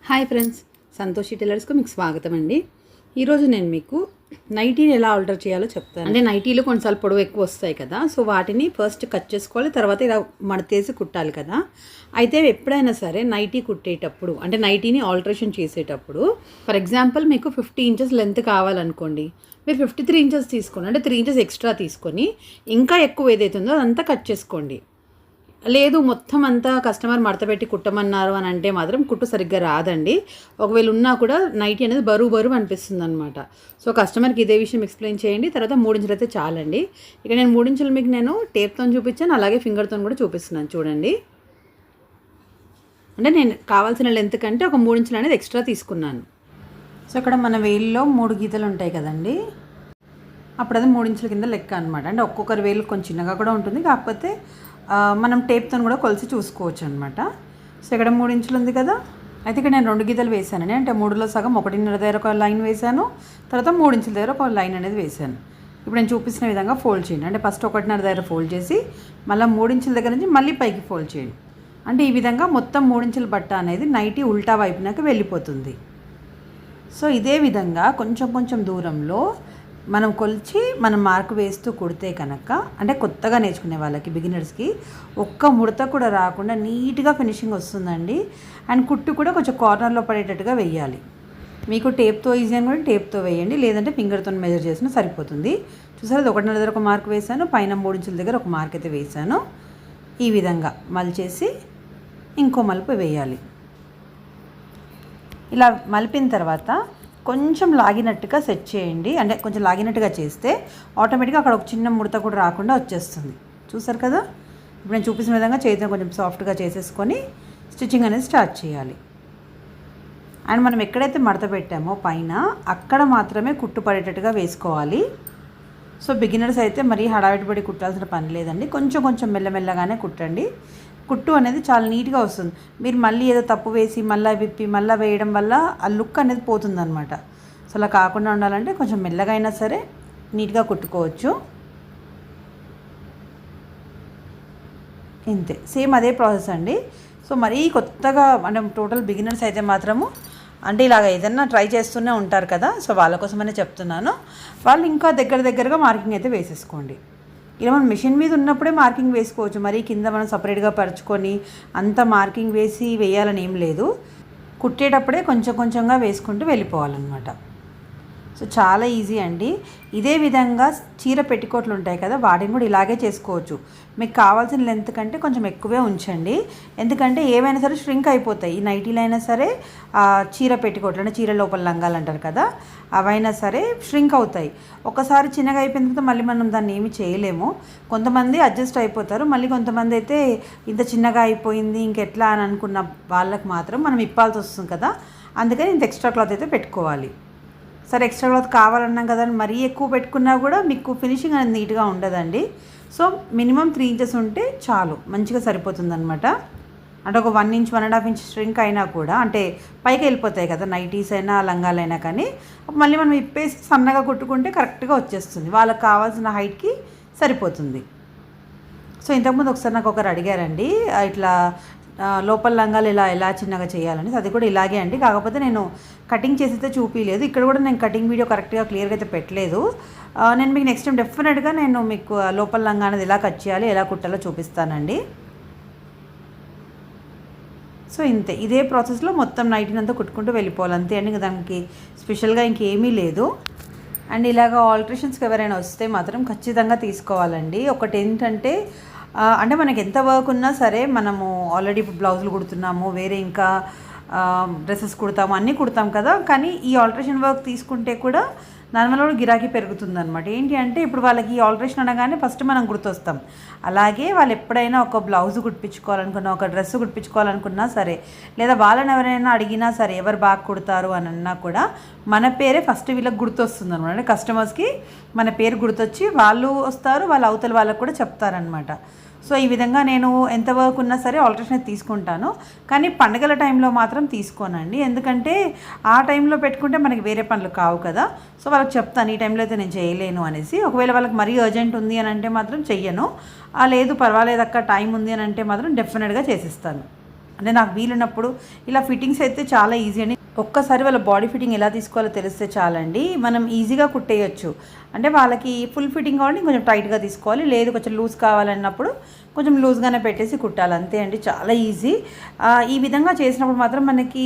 Hi friends, Santoshi టైలర్స్కి మీకు స్వాగతం అండి. ఈరోజు నేను మీకు నైటీని ఎలా ఆల్టర్ చేయాలో చెప్తాను. అంటే నైటీలు కొన్నిసార్లు పొడవు ఎక్కువ వస్తాయి కదా, సో వాటిని ఫస్ట్ కట్ చేసుకోవాలి, తర్వాత ఇలా మడతేసి కుట్టాలి కదా. అయితే ఎప్పుడైనా సరే నైటీ కుట్టేటప్పుడు అంటే నైటీని ఆల్టరేషన్ చేసేటప్పుడు ఫర్ ఎగ్జాంపుల్ మీకు 50 ఇంచెస్ లెంత్ కావాలనుకోండి, మీరు 53 ఇంచెస్ తీసుకోండి. అంటే 3 ఇంచెస్ ఎక్స్ట్రా తీసుకొని ఇంకా ఎక్కువ ఏదైతుందో అదంతా కట్ చేసుకోండి. లేదు మొత్తం అంతా కస్టమర్ మడతపెట్టి కుట్టమన్నారు అని అంటే మాత్రం కుట్టు సరిగ్గా రాదండి. ఒకవేళ ఉన్నా కూడా నైటీ అనేది బరువు అనిపిస్తుంది అనమాట. సో కస్టమర్కి ఇదే విషయం ఎక్స్ప్లెయిన్ చేయండి. తర్వాత 3 ఇంచులు అయితే చాలండి. ఇక నేను 3 ఇంచులు మీకు నేను టేప్తో చూపించాను, అలాగే ఫింగర్తో కూడా చూపిస్తున్నాను చూడండి. అంటే నేను కావాల్సిన లెంత్ కంటే ఒక 3 ఇంచులు అనేది ఎక్స్ట్రా తీసుకున్నాను. సో ఇక్కడ మన వేలులో 3 గీతలు ఉంటాయి కదండి, అప్పుడు అది 3 ఇంచుల కింద లెక్క అనమాట. అంటే ఒక్కొక్కరి వేలు కొంచెం చిన్నగా కూడా ఉంటుంది, కాకపోతే మనం టేప్తో కూడా కొలిసి చూసుకోవచ్చు అనమాట. సో ఇక్కడ 3 ఇంచులు ఉంది కదా, అయితే ఇక్కడ నేను 2 గీతలు వేసానండి. అంటే 3లో సగం 1.5 దగ్గర ఒక లైన్ వేసాను, తర్వాత 3 ఇంచుల దగ్గర ఒక లైన్ అనేది వేసాను. ఇప్పుడు నేను చూపిస్తున్న విధంగా ఫోల్డ్ చేయండి. అంటే ఫస్ట్ 1.5 దగ్గర ఫోల్డ్ చేసి మళ్ళీ 3 ఇంచుల దగ్గర నుంచి మళ్ళీ పైకి ఫోల్డ్ చేయండి. అంటే ఈ విధంగా మొత్తం 3 ఇంచుల బట్ట అనేది నైటీ ఉల్టా వైపునకు వెళ్ళిపోతుంది. సో ఇదే విధంగా కొంచెం దూరంలో మనం కొలిచి మనం మార్కు వేస్తూ కుడితే కనుక, అంటే కొత్తగా నేర్చుకునే వాళ్ళకి బిగినర్స్కి ఒక్క ముడత కూడా రాకుండా నీట్గా ఫినిషింగ్ వస్తుందండి. అండ్ కుట్టు కూడా కొంచెం కార్నర్లో పడేటట్టుగా వేయాలి. మీకు టేప్తో ఈజీ అని కూడా టేప్తో వేయండి, లేదంటే ఫింగర్తో మెజర్ చేసినా సరిపోతుంది. చూసారు, 1.5 దగ్గర ఒక మార్క్ వేసాను, పైన 3 ఇంచుల దగ్గర ఒక మార్క్ అయితే వేసాను. ఈ విధంగా మలిచేసి ఇంకో మలుపు వేయాలి. ఇలా మలిపిన తర్వాత కొంచెం లాగినట్టుగా సెట్ చేయండి. అంటే కొంచెం లాగినట్టుగా చేస్తే ఆటోమేటిక్గా అక్కడ ఒక చిన్న ముడత కూడా రాకుండా వచ్చేస్తుంది. చూసారు కదా, ఇప్పుడు నేను చూపించిన విధంగా చేతిని కొంచెం సాఫ్ట్గా చేసేసుకొని స్టిచ్చింగ్ అనేది స్టార్ట్ చేయాలి. అండ్ మనం ఎక్కడైతే మడత పెట్టామో పైన అక్కడ మాత్రమే కుట్టు పడేటట్టుగా వేసుకోవాలి. సో బిగినర్స్ అయితే మరీ హడావిడిపడి కుట్టాల్సిన పని లేదండి, కొంచెం మెల్లమెల్లగానే కుట్టండి. కుట్టు అనేది చాలా నీట్గా వస్తుంది. మీరు మళ్ళీ ఏదో తప్పు వేసి మళ్ళీ విప్పి మళ్ళీ వేయడం వల్ల ఆ లుక్ అనేది పోతుందన్నమాట. సో అలా కాకుండా ఉండాలంటే కొంచెం మెల్లగా అయినా సరే నీట్గా కుట్టుకోవచ్చు. ఇంతే, సేమ్ అదే ప్రాసెస్ అండి. సో మరీ కొత్తగా అంటే టోటల్ బిగినర్స్ అయితే మాత్రము అంటే ఇలాగ ఏదన్నా ట్రై చేస్తూనే ఉంటారు కదా, సో వాళ్ళ కోసమనే చెప్తున్నాను. వాళ్ళు ఇంకా దగ్గరగా మార్కింగ్ అయితే వేసేసుకోండి. ఇలా మనం మిషన్ మీద ఉన్నప్పుడే మార్కింగ్ వేసుకోవచ్చు, మరి కింద మనం సపరేట్గా పరుచుకొని అంత మార్కింగ్ వేయాలని ఏం లేదు. కుట్టేటప్పుడే కొంచెంగా వేసుకుంటూ వెళ్ళిపోవాలన్నమాట. సో చాలా ఈజీ అండి. ఇదే విధంగా చీర పెట్టికోట్లు ఉంటాయి కదా, వాటిని కూడా ఇలాగే చేసుకోవచ్చు. మీకు కావాల్సిన లెంత్ కంటే కొంచెం ఎక్కువే ఉంచండి, ఎందుకంటే ఏవైనా సరే ష్రింక్ అయిపోతాయి. ఈ నైటీలు అయినా సరే చీర పెట్టికోట్లు అంటే చీర లోపల లంగాలు అంటారు కదా, అవైనా సరే ష్రింక్ అవుతాయి. ఒకసారి చిన్నగా అయిపోయిన తర్వాత మళ్ళీ మనం దాన్ని ఏమి చేయలేము. కొంతమంది అడ్జస్ట్ అయిపోతారు, మళ్ళీ కొంతమంది అయితే ఇంత చిన్నగా అయిపోయింది ఇంకెట్లా అని అనుకున్న వాళ్ళకి మాత్రం మనం ఇప్పాల్సి వస్తుంది కదా, అందుకని ఇంత ఎక్స్ట్రా క్లాత్ అయితే పెట్టుకోవాలి. సరే ఎక్స్ట్రా క్లాత్ కావాలన్నాం కదా, మరీ ఎక్కువ పెట్టుకున్నా కూడా మీకు ఫినిషింగ్ అనేది నీట్గా ఉండదండి. సో మినిమం 3 ఇంచెస్ ఉంటే చాలు, మంచిగా సరిపోతుంది అనమాట. అంటే ఒక 1 ఇంచ్ 1.5 ఇంచ్ స్ట్రింక్ అయినా కూడా అంటే పైకి వెళ్ళిపోతాయి కదా నైటీస్ అయినా లంగాలైనా, కానీ మళ్ళీ మనం ఇప్పేసి సన్నగా కుట్టుకుంటే కరెక్ట్గా వచ్చేస్తుంది, వాళ్ళకి కావాల్సిన హైట్కి సరిపోతుంది. సో ఇంతకుముందు ఒకసారి నాకు ఒకరు అడిగారండి ఇట్లా లోపల లంగాలు ఎలా చిన్నగా చేయాలని, అది కూడా ఇలాగే అండి. కాకపోతే నేను కటింగ్ చేసితే చూపించలేదు, ఇక్కడ కూడా నేను కటింగ్ వీడియో కరెక్ట్గా క్లియర్గా అయితే పెట్టలేదు. నేను మీకు నెక్స్ట్ టైం డెఫినెట్గా నేను మీకు లోపల లంగా అనేది ఎలా కట్ చేయాలి ఎలా కుట్టాలో చూపిస్తానండి. సో ఇంతే, ఇదే ప్రాసెస్లో మొత్తం నైటీని అంతా కుట్టుకుంటూ వెళ్ళిపోవాలి, అంతే అండి. దానికి స్పెషల్గా ఇంకేమీ లేదు. అండ్ ఇలాగ ఆల్టరేషన్స్కి ఎవరైనా వస్తే మాత్రం ఖచ్చితంగా తీసుకోవాలండి. ఒకటి ఏంటంటే అంటే మనకి ఎంత వర్క్ ఉన్నా సరే, మనము ఆల్రెడీ ఇప్పుడు బ్లౌజులు కుడుతున్నాము, వేరే ఇంకా డ్రెస్సెస్ కుడతాము, అన్నీ కుడతాం కదా, కానీ ఈ ఆల్టరేషన్ వర్క్ తీసుకుంటే కూడా దానివల్ల కూడా గిరాకీ పెరుగుతుందన్నమాట. ఏంటి అంటే ఇప్పుడు వాళ్ళకి ఈ ఆల్టరేషన్ అనగానే ఫస్ట్ మనం గుర్తొస్తాం. అలాగే వాళ్ళు ఎప్పుడైనా ఒక బ్లౌజ్ కుట్టించుకోవాలనుకున్నా, ఒక డ్రెస్ కుట్టించుకోవాలనుకున్నా సరే, లేదా వాళ్ళని ఎవరైనా అడిగినా సరే ఎవరు బాగా కుడతారు అని అన్నా కూడా మన పేరే ఫస్ట్ వీళ్ళకి గుర్తొస్తుంది అనమాట. అంటే కస్టమర్స్కి మన పేరు గుర్తొచ్చి వాళ్ళు వస్తారు, వాళ్ళ అవతల వాళ్ళకు కూడా చెప్తారనమాట. సో ఈ విధంగా నేను ఎంత వర్క్ ఉన్నా సరే ఆల్టరేషన్ తీసుకుంటాను, కానీ పండుగల టైంలో మాత్రం తీసుకోనండి. ఎందుకంటే ఆ టైంలో పెట్టుకుంటే మనకి వేరే పనులు కావు కదా, సో వాళ్ళకి చెప్తాను ఈ టైంలో అయితే నేను చేయలేను అనేసి. ఒకవేళ వాళ్ళకి మరీ అర్జెంట్ ఉంది అని అంటే మాత్రం చెయ్యను, లేదు పర్వాలేదు అక్క టైం ఉంది అని అంటే మాత్రం డెఫినెట్గా చేసిస్తాను. అంటే నాకు వీలున్నప్పుడు ఇలా ఫిట్టింగ్స్ అయితే చాలా ఈజీ అండి. ఒక్కసారి వాళ్ళ బాడీ ఫిట్టింగ్ ఎలా తీసుకోవాలో తెలిస్తే చాలండి, మనం ఈజీగా కుట్టేయచ్చు. అంటే వాళ్ళకి ఫుల్ ఫిట్టింగ్ కావాలంటే కొంచెం టైట్గా తీసుకోవాలి, లేదు కొంచెం లూజ్ కావాలన్నప్పుడు కొంచెం లూజ్గానే పెట్టేసి కుట్టాలి, అంతే అండి, చాలా ఈజీ. ఈ విధంగా చేసినప్పుడు మాత్రం మనకి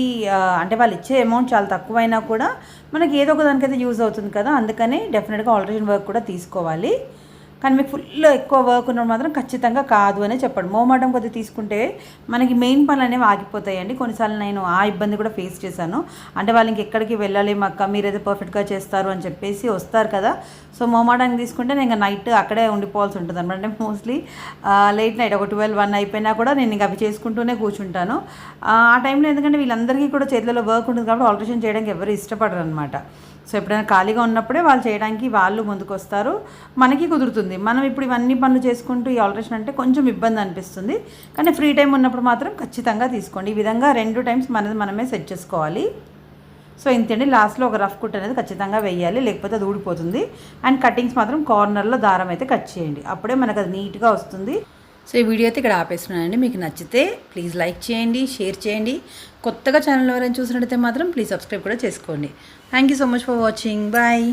అంటే వాళ్ళు ఇచ్చే అమౌంట్ చాలా తక్కువైనా కూడా మనకి ఏదో ఒక దానికైతే యూజ్ అవుతుంది కదా, అందుకని డెఫినెట్గా ఆల్టరేషన్ వర్క్ కూడా తీసుకోవాలి. కానీ మీకు ఫుల్ ఎక్కువ వర్క్ ఉన్నప్పుడు మాత్రం ఖచ్చితంగా కాదు అనే చెప్పండి. మోమాటం కొద్దిగా తీసుకుంటే మనకి మెయిన్ పనులు అనేవి ఆగిపోతాయండి. కొన్నిసార్లు నేను ఆ ఇబ్బంది కూడా ఫేస్ చేశాను. అంటే వాళ్ళు ఇంకెక్కడికి వెళ్ళాలి అక్క, మీరైతే పర్ఫెక్ట్గా చేస్తారు అని చెప్పేసి వస్తారు కదా, సో మోమాటానికి తీసుకుంటే నేను ఇంకా నైట్ అక్కడే ఉండిపోవాల్సి ఉంటుంది అనమాట. అంటే మోస్ట్లీ లేట్ నైట్ ఒక 12-1 అయిపోయినా కూడా నేను ఇంకా అవి చేసుకుంటూనే కూర్చుంటాను. ఆ టైంలో ఎందుకంటే వీళ్ళందరికీ కూడా చేతులలో వర్క్ ఉంటుంది కాబట్టి ఆల్టరేషన్ చేయడానికి ఎవరు ఇష్టపడరు అనమాట. సో ఎప్పుడైనా ఖాళీగా ఉన్నప్పుడే వాళ్ళు చేయడానికి వాళ్ళు ముందుకు వస్తారు, మనకి కుదురుతుంది. మనం ఇప్పుడు ఇవన్నీ పనులు చేసుకుంటూ ఈ ఆల్టరేషన్ అంటే కొంచెం ఇబ్బంది అనిపిస్తుంది, కానీ ఫ్రీ టైం ఉన్నప్పుడు మాత్రం ఖచ్చితంగా తీసుకోండి. ఈ విధంగా 2 టైమ్స్ మనమే సెట్ చేసుకోవాలి. సో ఇంతండి, లాస్ట్లో ఒక రఫ్ కుట్ అనేది ఖచ్చితంగా వేయాలి, లేకపోతే అది ఊడిపోతుంది. అండ్ కటింగ్స్ మాత్రం కార్నర్లో దారం అయితే కట్ చేయండి, అప్పుడే మనకు అది నీట్గా వస్తుంది. సో ఈ వీడియో అయితే ఇక్కడ ఆపేస్తున్నానండి. మీకు నచ్చితే ప్లీజ్ లైక్ చేయండి, షేర్ చేయండి. కొత్తగా ఛానల్ ఎవరైనా చూసినట్టయితే మాత్రం ప్లీజ్ సబ్స్క్రైబ్ కూడా చేసుకోండి. Thank you so much for watching. Bye.